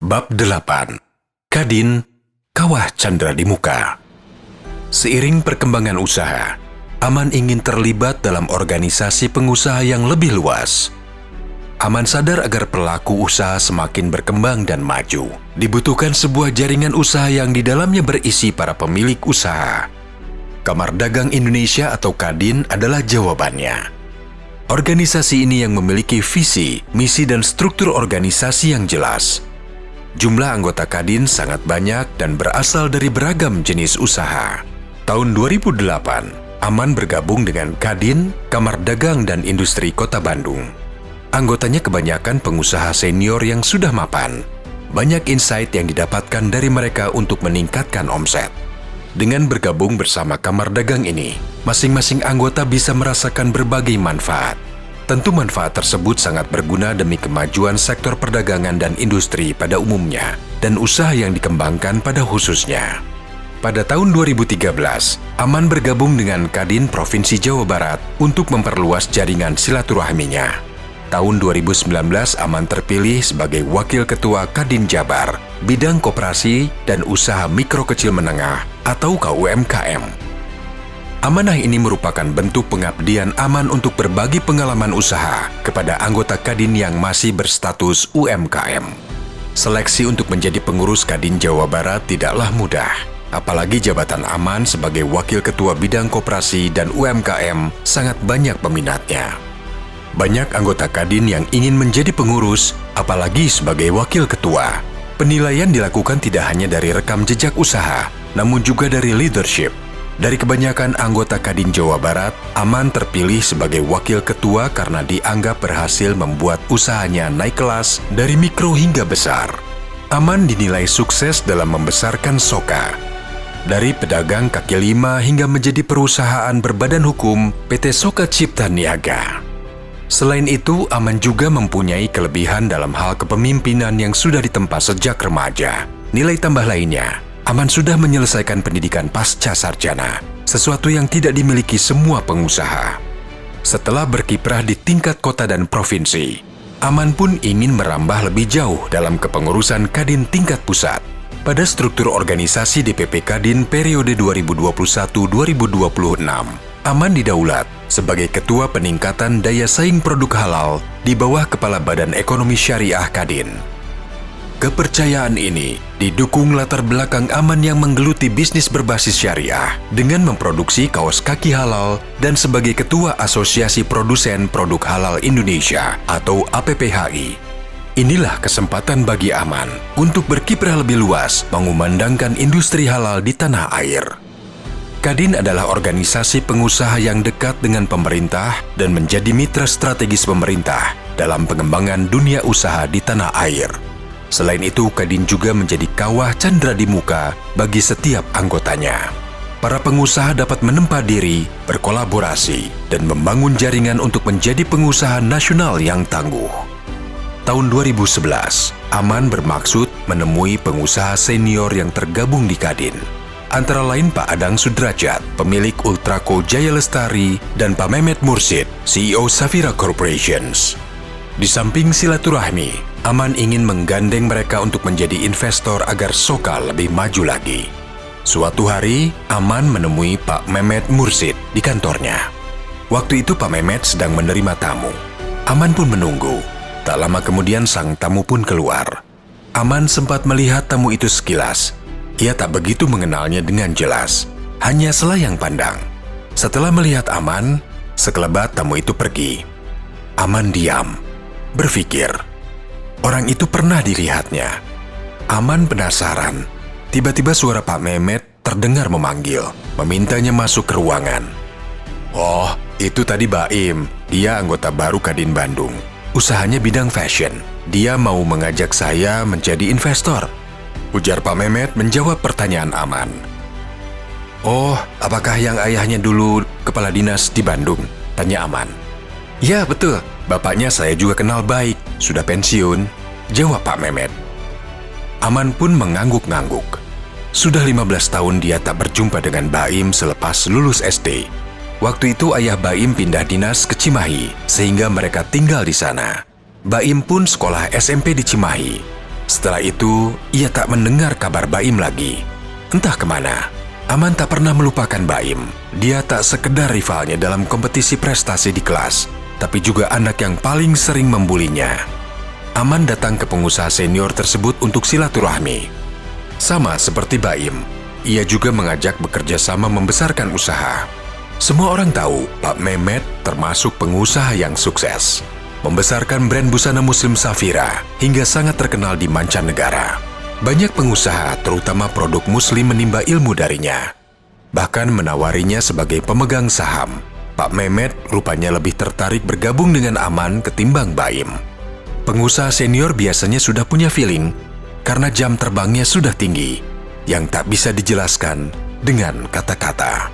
Bab 8. Kadin, Kawah Candra di Muka. Seiring perkembangan usaha, Aman ingin terlibat dalam organisasi pengusaha yang lebih luas. Aman sadar agar pelaku usaha semakin berkembang dan maju, dibutuhkan sebuah jaringan usaha yang di dalamnya berisi para pemilik usaha. Kamar Dagang Indonesia atau Kadin adalah jawabannya. Organisasi ini yang memiliki visi, misi, dan struktur organisasi yang jelas. Jumlah anggota Kadin sangat banyak dan berasal dari beragam jenis usaha. Tahun 2008, Aman bergabung dengan Kadin, Kamar Dagang dan Industri Kota Bandung. Anggotanya kebanyakan pengusaha senior yang sudah mapan. Banyak insight yang didapatkan dari mereka untuk meningkatkan omset. Dengan bergabung bersama Kamar Dagang ini, masing-masing anggota bisa merasakan berbagai manfaat. Tentu manfaat tersebut sangat berguna demi kemajuan sektor perdagangan dan industri pada umumnya, dan usaha yang dikembangkan pada khususnya. Pada tahun 2013, Aman bergabung dengan Kadin Provinsi Jawa Barat untuk memperluas jaringan silaturahminya. Tahun 2019, Aman terpilih sebagai Wakil Ketua Kadin Jabar, Bidang Koperasi dan Usaha Mikro Kecil Menengah atau KUMKM. Amanah ini merupakan bentuk pengabdian Aman untuk berbagi pengalaman usaha kepada anggota Kadin yang masih berstatus UMKM. Seleksi untuk menjadi pengurus Kadin Jawa Barat tidaklah mudah, apalagi jabatan Aman sebagai Wakil Ketua Bidang Koperasi dan UMKM sangat banyak peminatnya. Banyak anggota Kadin yang ingin menjadi pengurus, apalagi sebagai Wakil Ketua. Penilaian dilakukan tidak hanya dari rekam jejak usaha, namun juga dari leadership. Dari kebanyakan anggota Kadin Jawa Barat, Aman terpilih sebagai Wakil Ketua karena dianggap berhasil membuat usahanya naik kelas dari mikro hingga besar. Aman dinilai sukses dalam membesarkan Soka. Dari pedagang kaki lima hingga menjadi perusahaan berbadan hukum PT Soka Cipta Niaga. Selain itu, Aman juga mempunyai kelebihan dalam hal kepemimpinan yang sudah ditempa sejak remaja. Nilai tambah lainnya, Aman sudah menyelesaikan pendidikan pasca sarjana, sesuatu yang tidak dimiliki semua pengusaha. Setelah berkiprah di tingkat kota dan provinsi, Aman pun ingin merambah lebih jauh dalam kepengurusan Kadin tingkat pusat. Pada struktur organisasi DPP Kadin periode 2021-2026, Aman didaulat sebagai Ketua Peningkatan Daya Saing Produk Halal di bawah Kepala Badan Ekonomi Syariah Kadin. Kepercayaan ini didukung latar belakang Aman yang menggeluti bisnis berbasis syariah dengan memproduksi kaos kaki halal dan sebagai Ketua Asosiasi Produsen Produk Halal Indonesia atau APPHI. Inilah kesempatan bagi Aman untuk berkiprah lebih luas mengumandangkan industri halal di tanah air. Kadin adalah organisasi pengusaha yang dekat dengan pemerintah dan menjadi mitra strategis pemerintah dalam pengembangan dunia usaha di tanah air. Selain itu, Kadin juga menjadi kawah candra di muka bagi setiap anggotanya. Para pengusaha dapat menempa diri, berkolaborasi, dan membangun jaringan untuk menjadi pengusaha nasional yang tangguh. Tahun 2011, Aman bermaksud menemui pengusaha senior yang tergabung di Kadin. Antara lain Pak Adang Sudrajat, pemilik Ultraco Jaya Lestari, dan Pak Mehmet Mursid, CEO Safira Corporations. Di samping silaturahmi, Aman ingin menggandeng mereka untuk menjadi investor agar Soka lebih maju lagi. Suatu hari, Aman menemui Pak Mehmet Mursid di kantornya. Waktu itu Pak Mehmet sedang menerima tamu. Aman pun menunggu. Tak lama kemudian sang tamu pun keluar. Aman sempat melihat tamu itu sekilas. Ia tak begitu mengenalnya dengan jelas, hanya selayang pandang. Setelah melihat Aman, sekelebat tamu itu pergi. Aman diam, berpikir. Orang itu pernah dilihatnya. Aman penasaran. Tiba-tiba suara Pak Mehmet terdengar memanggil, memintanya masuk ke ruangan. Oh, itu tadi Baim. Dia anggota baru Kadin Bandung. Usahanya bidang fashion. Dia mau mengajak saya menjadi investor. Ujar Pak Mehmet menjawab pertanyaan Aman. Oh, apakah yang ayahnya dulu kepala dinas di Bandung? Tanya Aman. Ya, betul. Bapaknya saya juga kenal baik. Sudah pensiun. Jawab Pak Mehmet. Aman pun mengangguk-ngangguk. Sudah 15 tahun dia tak berjumpa dengan Baim selepas lulus SD. Waktu itu ayah Baim pindah dinas ke Cimahi, sehingga mereka tinggal di sana. Baim pun sekolah SMP di Cimahi. Setelah itu, ia tak mendengar kabar Baim lagi. Entah kemana, Aman tak pernah melupakan Baim. Dia tak sekedar rivalnya dalam kompetisi prestasi di kelas, tapi juga anak yang paling sering membulinya. Aman datang ke pengusaha senior tersebut untuk silaturahmi. Sama seperti Baim, ia juga mengajak bekerja sama membesarkan usaha. Semua orang tahu Pak Mehmet termasuk pengusaha yang sukses, membesarkan brand busana muslim Safira hingga sangat terkenal di mancanegara. Banyak pengusaha, terutama produk muslim, menimba ilmu darinya, bahkan menawarinya sebagai pemegang saham. Pak Mehmet rupanya lebih tertarik bergabung dengan Aman ketimbang Baim. Pengusaha senior biasanya sudah punya feeling karena jam terbangnya sudah tinggi, yang tak bisa dijelaskan dengan kata-kata.